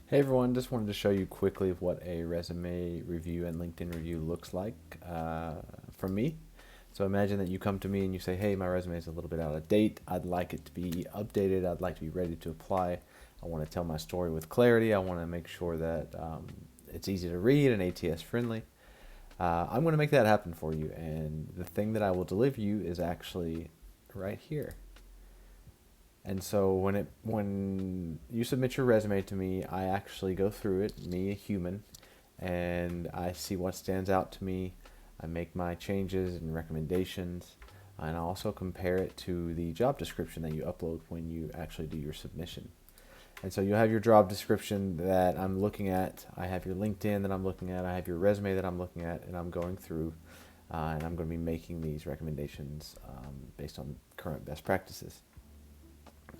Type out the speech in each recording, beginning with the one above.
Hey everyone, just wanted to show you quickly what a resume review and LinkedIn review looks like from me. So imagine that you come to me and you say, hey, my resume is a little bit out of date. I'd like it to be updated. I'd like to be ready to apply. I want to tell my story with clarity. I want to make sure that it's easy to read and ATS friendly. I'm going to make that happen for you. And the thing that I will deliver you is actually right here. And so when you submit your resume to me, I actually go through it, me a human, and I see what stands out to me. I make my changes and recommendations, and I also compare it to the job description that you upload when you actually do your submission. And so you'll have your job description that I'm looking at. I have your LinkedIn that I'm looking at. I have your resume that I'm looking at, and I'm going through, and I'm going to be making these recommendations based on current best practices.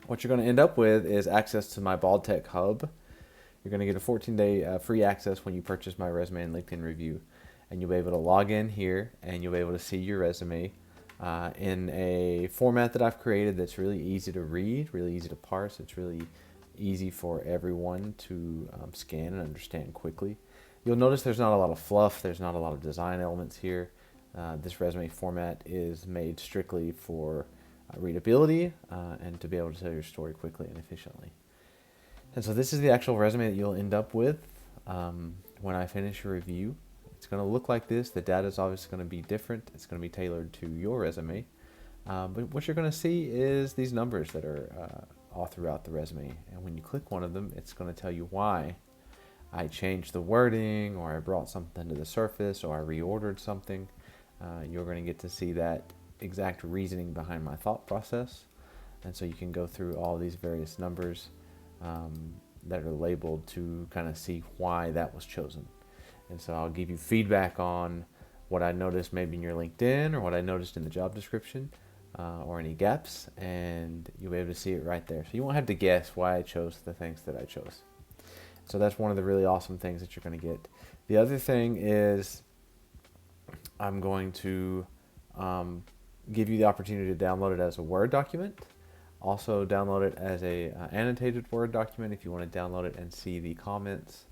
What you're going to end up with is access to my Bald Tech Hub. You're going to get a 14-day free access when you purchase my resume and LinkedIn review. And you'll be able to log in here and you'll be able to see your resume in a format that I've created that's really easy to read, really easy to parse. It's really easy for everyone to scan and understand quickly. You'll notice there's not a lot of fluff. There's not a lot of design elements here. This resume format is made strictly for readability and to be able to tell your story quickly and efficiently. And so this is the actual resume that you'll end up with when I finish your review. It's going to look like this. The data is obviously going to be different. It's going to be tailored to your resume. But what you're going to see is these numbers that are all throughout the resume. And when you click one of them, it's going to tell you why I changed the wording, or I brought something to the surface, or I reordered something. You're going to get to see that exact reasoning behind my thought process. And so you can go through all these various numbers that are labeled to kind of see why that was chosen. And so I'll give you feedback on what I noticed maybe in your LinkedIn or what I noticed in the job description or any gaps, and you'll be able to see it right there. So you won't have to guess why I chose the things that I chose. So that's one of the really awesome things that you're going to get. The other thing is I'm going to give you the opportunity to download it as a Word document. Also download it as a annotated Word document if you want to download it and see the comments,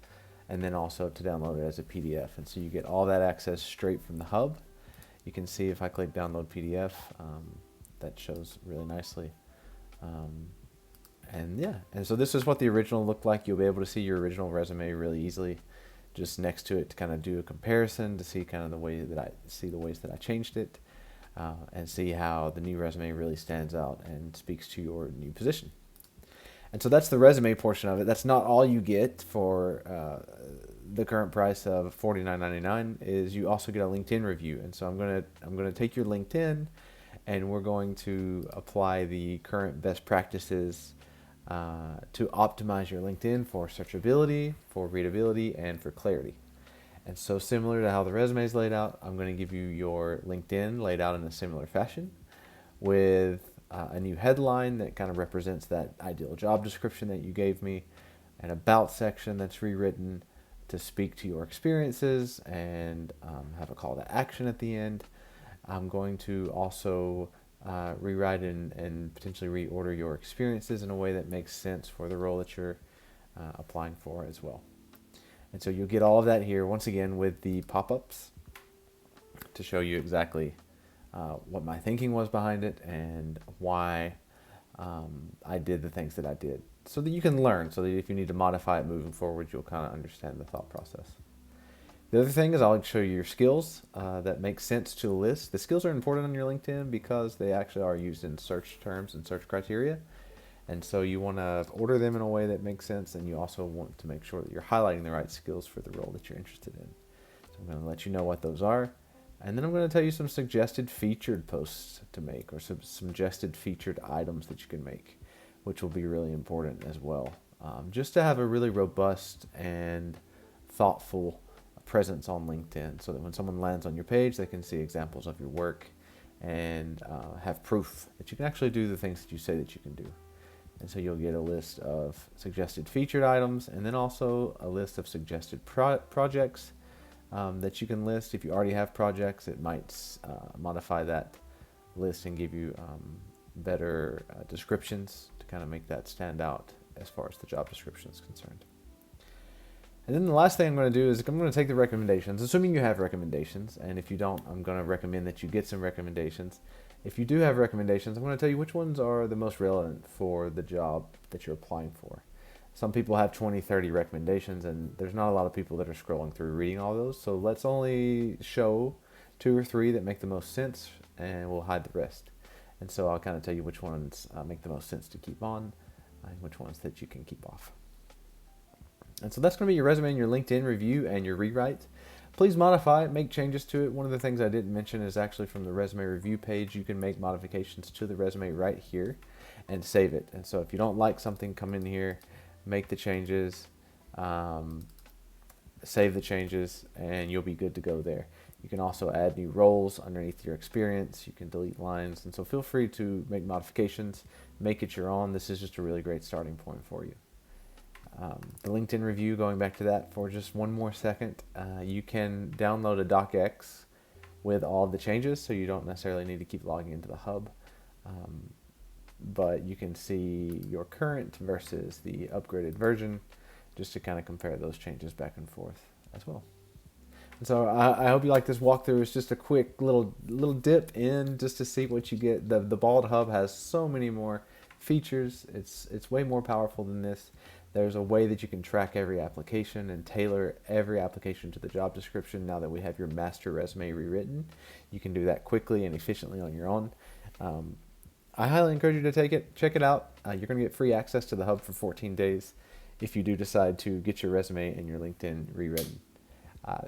and then also to download it as a PDF. And so you get all that access straight from the hub. You can see if I click download PDF, that shows really nicely. And yeah, and so this is what the original looked like. You'll be able to see your original resume really easily just next to it to kind of do a comparison to see kind of the way that I see the ways that I changed it. And see how the new resume really stands out and speaks to your new position. And so that's the resume portion of it. That's not all you get for the current price of $49.99. Is you also get a LinkedIn review. And so I'm gonna take your LinkedIn, and we're going to apply the current best practices to optimize your LinkedIn for searchability, for readability, and for clarity. And so similar to how the resume is laid out, I'm going to give you your LinkedIn laid out in a similar fashion with a new headline that kind of represents that ideal job description that you gave me, an about section that's rewritten to speak to your experiences and have a call to action at the end. I'm going to also rewrite and potentially reorder your experiences in a way that makes sense for the role that you're applying for as well. And so you'll get all of that here, once again, with the pop-ups to show you exactly what my thinking was behind it and why I did the things that I did. So that you can learn, so that if you need to modify it moving forward, you'll kind of understand the thought process. The other thing is I'll show you your skills that make sense to list. The skills are important on your LinkedIn because they actually are used in search terms and search criteria. And so you want to order them in a way that makes sense, and you also want to make sure that you're highlighting the right skills for the role that you're interested in. So I'm going to let you know what those are, and then I'm going to tell you some suggested featured posts to make, or some suggested featured items that you can make, which will be really important as well. Just to have a really robust and thoughtful presence on LinkedIn, so that when someone lands on your page, they can see examples of your work and have proof that you can actually do the things that you say that you can do. And so you'll get a list of suggested featured items, and then also a list of suggested projects that you can list. If you already have projects, it might modify that list and give you better descriptions to kind of make that stand out as far as the job description is concerned. And then the last thing I'm going to do is I'm going to take the recommendations, assuming you have recommendations. And if you don't, I'm going to recommend that you get some recommendations. If you do have recommendations, I'm going to tell you which ones are the most relevant for the job that you're applying for. Some people have 20, 30 recommendations, and there's not a lot of people that are scrolling through reading all those. So let's only show 2 or 3 that make the most sense, and we'll hide the rest. And so I'll kind of tell you which ones make the most sense to keep on, and which ones that you can keep off. And so that's going to be your resume and your LinkedIn review and your rewrite. Please modify it, make changes to it. One of the things I didn't mention is actually from the resume review page, you can make modifications to the resume right here and save it. And so if you don't like something, come in here, make the changes, save the changes, and you'll be good to go there. You can also add new roles underneath your experience. You can delete lines. And so feel free to make modifications, make it your own. This is just a really great starting point for you. The LinkedIn review, going back to that for just one more second, you can download a docx with all of the changes, so you don't necessarily need to keep logging into the hub. But you can see your current versus the upgraded version, just to kind of compare those changes back and forth as well. And so I hope you like this walkthrough. It's just a quick little dip in just to see what you get. The Bald Hub has so many more features. It's way more powerful than this. There's a way that you can track every application and tailor every application to the job description. Now that we have your master resume rewritten, you can do that quickly and efficiently on your own. I highly encourage you to take it, check it out. You're going to get free access to the hub for 14 days if you do decide to get your resume and your LinkedIn rewritten.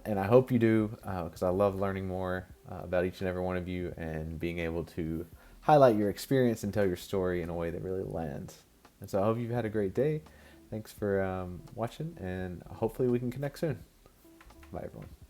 And I hope you do, because I love learning more about each and every one of you and being able to highlight your experience and tell your story in a way that really lands. And so I hope you've had a great day. Thanks for watching, and hopefully we can connect soon. Bye, everyone.